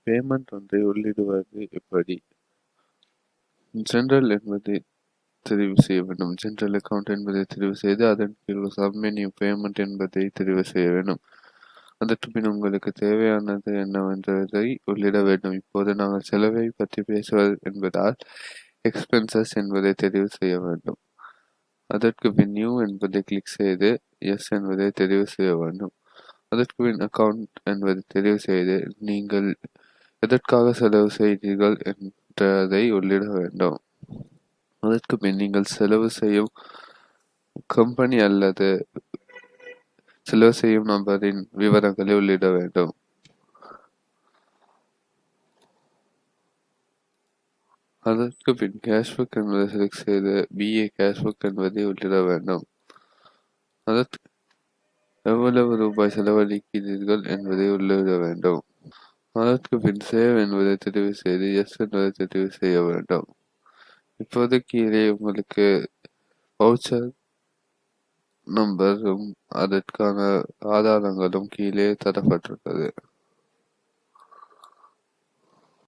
Payment ஒன்றை உள்ளிடுவது எப்படி? General என்பதை தெரிவு செய்ய வேண்டும். ஜெனரல் அக்கவுண்ட் என்பதை தெரிவு செய்து அதன் கீழ் சப்மெனு பேமெண்ட் என்பதை தெரிவு செய்ய வேண்டும். அதற்கு பின் உங்களுக்கு தேவையானது என்னவென்றதை உள்ளிட வேண்டும். இப்போது நாங்கள் செலவை பற்றி பேசுவது என்பதால் எக்ஸ்பென்சஸ் என்பதை தெரிவு செய்ய வேண்டும். அதற்கு பின் நியூ என்பதை கிளிக் செய்து எஸ் என்பதை தெரிவு செய்ய வேண்டும். அதற்கு பின் அக்கவுண்ட் என்பதை தெரிவு செய்து நீங்கள் எதற்காக செலவு செய்தீர்கள் என்றதை உள்ளிட வேண்டும். அதற்கு பின் நீங்கள் செலவு செய்யும் கம்பெனி அல்லது செலவு செய்யும் நபரின் விவரங்களை உள்ளிட வேண்டும். அதற்கு பின் கேஷ்புக் என்பதை செலக்ட் செய்து பிஏ கேஷ்புக் என்பதை உள்ளிட வேண்டும். அதற்கு எவ்வளவு ரூபாய் செலவழிக்கிறீர்கள் என்பதை உள்ளிட வேண்டும். அதற்கு பின் சேவ் என்பதை தெரிவு செய்து எஸ் என்பதை தெரிவு செய்ய வேண்டும். இப்போது கீழே உங்களுக்கு வவுச்சர் நம்பரும் அதற்கான ஆதாரங்களும் கீழே தரப்பட்டுள்ளது.